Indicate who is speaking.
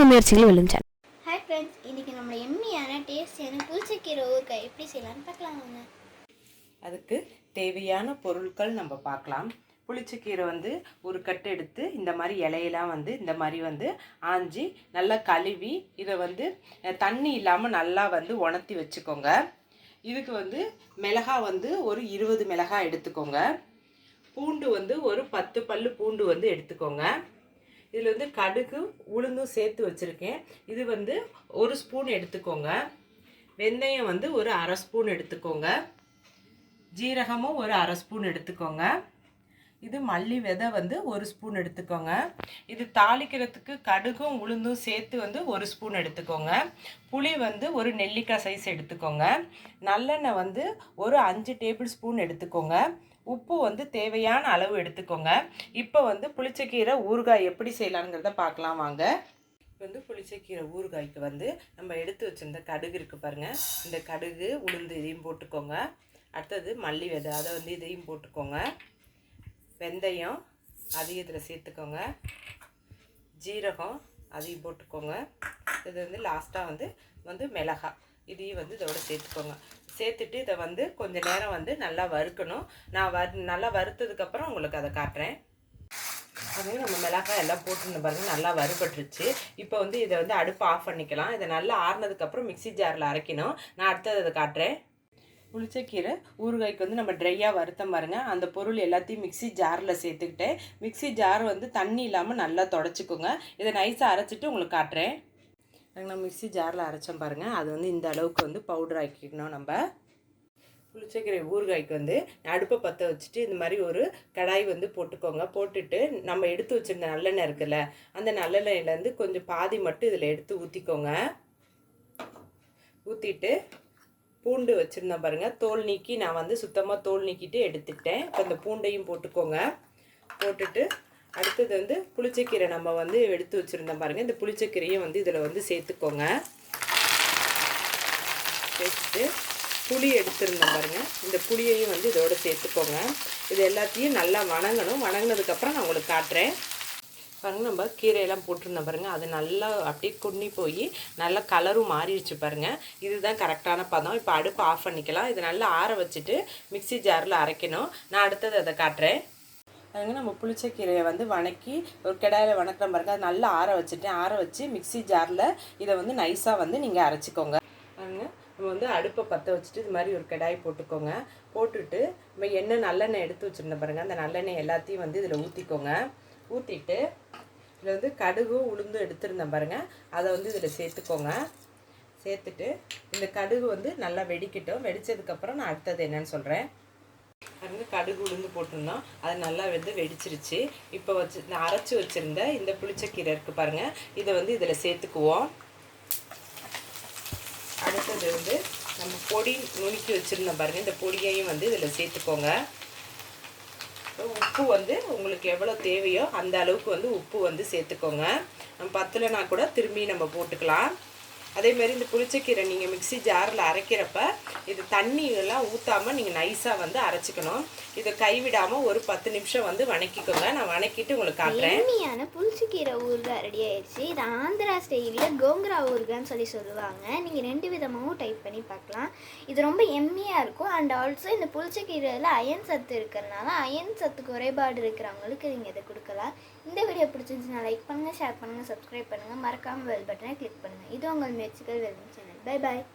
Speaker 1: உங்கள் முயற்சிகள் வெல்லும் சேனல்.
Speaker 2: ஹாய் ஃப்ரெண்ட்ஸ், இன்றைக்கி நம்ம எம்மியான டேஸ்டியான புளிச்சக்கீரை ஊறுகாய் எப்படி செய்யலான்னு பார்க்கலாங்க.
Speaker 3: அதுக்கு தேவையான பொருட்கள் நம்ம பார்க்கலாம். புளிச்சக்கீரை ஒரு கட்டு எடுத்து இந்த மாதிரி இலையெல்லாம் இந்த மாதிரி ஆஞ்சி நல்லா கழுவி இதை தண்ணி இல்லாமல் நல்லா உணர்த்தி வச்சுக்கோங்க. இதுக்கு மிளகா ஒரு 20 மிளகாய் எடுத்துக்கோங்க. பூண்டு ஒரு 10 பல்லு பூண்டு எடுத்துக்கோங்க. இதில் கடுகு உளுந்தும் சேர்த்து வச்சுருக்கேன். இது 1 ஸ்பூன் எடுத்துக்கோங்க. வெந்தயம் ஒரு அரை ஸ்பூன் எடுத்துக்கோங்க. ஜீரகமும் ஒரு அரை ஸ்பூன் எடுத்துக்கோங்க. இது மல்லி விதை 1 ஸ்பூன் எடுத்துக்கோங்க. இது தாளிக்கிறதுக்கு கடுகும் உளுந்தும் சேர்த்து 1 ஸ்பூன் எடுத்துக்கோங்க. புளி ஒரு நெல்லிக்காய் சைஸ் எடுத்துக்கோங்க. நல்லெண்ணெய் ஒரு 5 டேபிள் ஸ்பூன் எடுத்துக்கோங்க. உப்பு தேவையான அளவு எடுத்துக்கோங்க. இப்போ புளிச்சக்கீரை ஊறுகாய் எப்படி செய்யலாங்கிறத பார்க்கலாம் வாங்க. புளிச்சக்கீரை ஊறுகாய்க்கு நம்ம எடுத்து வச்சுருந்த கடுகு இருக்குது பாருங்கள். இந்த கடுகு உளுந்து இதையும் போட்டுக்கோங்க. அடுத்தது மல்லி விதை அதை இதையும் போட்டுக்கோங்க. வெந்தயம் அதையும் இதில் சேர்த்துக்கோங்க. ஜீரகம் அதையும் போட்டுக்கோங்க. இது லாஸ்ட்டாக மிளகாய் இதையும் இதோட சேர்த்துக்கோங்க. சேர்த்துட்டு இதை கொஞ்சம் நேரம் நல்லா வறுக்கணும். நான் நல்லா வறுத்ததுக்கப்புறம் உங்களுக்கு அதை காட்டுறேன். அதுவும் நம்ம மிளகாய் எல்லாம் போட்டுருந்த பாருங்கள், நல்லா வறுபட்டுருச்சு. இப்போ இதை அடுப்பு ஆஃப் பண்ணிக்கலாம். இதை நல்லா ஆறுனதுக்கப்புறம் மிக்சி ஜாரில் அரைக்கணும். நான் அடுத்தது அதை காட்டுறேன். புளிச்சக்கீரை ஊறுகாய்க்கு நம்ம ட்ரையாக வறுத்தம் பாருங்கள். அந்த பொருள் எல்லாத்தையும் மிக்சி ஜாரில் சேர்த்துக்கிட்டேன். மிக்சி ஜார் தண்ணி இல்லாமல் நல்லா தொடச்சிக்கோங்க. இதை நைஸாக அரைச்சிட்டு உங்களுக்கு காட்டுறேன். நம்ம மிக்சி ஜாரில் அரைச்சோம் பாருங்கள். அது இந்த அளவுக்கு பவுடர் ஆக்கிக்கணும். நம்ம புளிச்சக்கீரை ஊறுகாய்க்கு அடுப்பை பற்ற வச்சுட்டு இந்த மாதிரி ஒரு கடாய் போட்டுக்கோங்க. போட்டுட்டு நம்ம எடுத்து வச்சுருந்த நல்லெண்ணெய் இருக்குல்ல, அந்த நல்லெண்ணெயிலேருந்து கொஞ்சம் பாதி மட்டும் இதில் எடுத்து ஊற்றிக்கோங்க. ஊற்றிட்டு பூண்டு வச்சுருந்தேன் பாருங்கள், தோல் நீக்கி நான் சுத்தமாக தோல் நீக்கிட்டு எடுத்துக்கிட்டேன். இப்போ இந்த பூண்டையும் போட்டுக்கோங்க. போட்டுட்டு அடுத்தது புளிச்சக்கீரை நம்ம எடுத்து வச்சுருந்தோம் பாருங்கள். இந்த புளிச்சக்கீரையும் இதில் சேர்த்துக்கோங்க. சேர்த்துட்டு புளி எடுத்துருந்தோம் பாருங்கள், இந்த புளியையும் இதோட சேர்த்துக்கோங்க. இது எல்லாத்தையும் நல்லா வணங்கணும். வணங்கினதுக்கப்புறம் நான் உங்களுக்கு காட்டுறேன். பாருங்கள், நம்ம கீரையெல்லாம் போட்டிருந்தோம் பாருங்கள். அது நல்லா அப்படியே குன்னி போய் நல்லா கலரும் மாறிடுச்சு பாருங்கள். இதுதான் கரெக்டான பதம். இப்போ அடுப்பு ஆஃப் பண்ணிக்கலாம். இது நல்லா ஆற வச்சுட்டு மிக்சி ஜாரில் அரைக்கணும். நான் அடுத்தது அதை காட்டுறேன். பாருங்க, நம்ம புளிச்சக்கீரையை வணக்கி ஒரு கடாயில் வணக்கிறோம் பாருங்கள். அது நல்லா ஆற வச்சுட்டேன். ஆற வச்சு மிக்சி ஜாரில் இதை நைஸாக நீங்கள் அரைச்சிக்கோங்க. பாருங்க, நம்ம அடுப்பை பற்ற வச்சுட்டு இது மாதிரி ஒரு கடாய் போட்டுக்கோங்க. போட்டுட்டு நம்ம எண்ணெய் நல்லெண்ணெய் எடுத்து வச்சுருந்தோம் பாருங்கள். அந்த நல்லெண்ணெய் எல்லாத்தையும் இதில் ஊற்றிக்கோங்க. ஊற்றிட்டு இதில் கடுகு உளுந்து எடுத்துருந்தேன் பாருங்கள். அதை இதில் சேர்த்துக்கோங்க. சேர்த்துட்டு இந்த கடுகு நல்லா வெடிக்கட்டும். வெடித்ததுக்கப்புறம் நான் அடுத்தது என்னன்னு சொல்கிறேன். பாருங்க, கடுகு உளுந்து போட்டிருந்தோம். அது நல்லா வெடிச்சிருச்சு. இப்போ நான் அரைச்சி வச்சுருந்த இந்த புளிச்சக்கீரை இருக்குது பாருங்கள். இதை இதில் சேர்த்துக்குவோம். அடுத்தது நம்ம பொடி நுணுக்கி வச்சுருந்தோம் பாருங்கள். இந்த பொடியையும் இதில் சேர்த்துக்கோங்க. உப்பு உங்களுக்கு எவ்வளோ தேவையோ அந்த அளவுக்கு உப்பு சேர்த்துக்கோங்க. நம்ம பத்தலைனா கூட திரும்பி நம்ம போட்டுக்கலாம். அதேமாரி இந்த புளிச்சக்கீரை நீங்கள் மிக்சி ஜாரில் அரைக்கிறப்ப இது தண்ணியெல்லாம் ஊற்றாமல் நீங்கள் நைஸாக அரைச்சிக்கணும். இதை கைவிடாமல் ஒரு 10 நிமிஷம் வணக்கிக்கோங்க. நான் வணக்கிட்டு உங்களுக்கு காட்டுறேன்.
Speaker 2: எம்மியான புளிச்சக்கீரை ஊறுகாய் ரெடி ஆயிடுச்சு. இது ஆந்திரா ஸ்டைலில் கோங்கரா ஊறுகான்னு சொல்லுவாங்க. நீங்கள் 2 விதமாகவும் டைப் பண்ணி பார்க்கலாம். இது ரொம்ப எம்மியாக இருக்கும். அண்ட் ஆல்சோ இந்த புளிச்சக்கீரையில் அயன் சத்து இருக்கிறனால அயன் சத்து குறைபாடு இருக்கிறவங்களுக்கு நீங்கள் இதை கொடுக்கலாம். இந்த வீடியோ பிடிச்சிருந்துச்சுன்னா லைக் பண்ணுங்கள், ஷேர் பண்ணுங்கள், சப்ஸ்கிரைப் பண்ணுங்கள். மறக்காமல் பெல் பட்டனை கிளிக் பண்ணுங்கள். இது உங்கள் முயற்சிகள் வெல்லும் சேனல். Bye bye.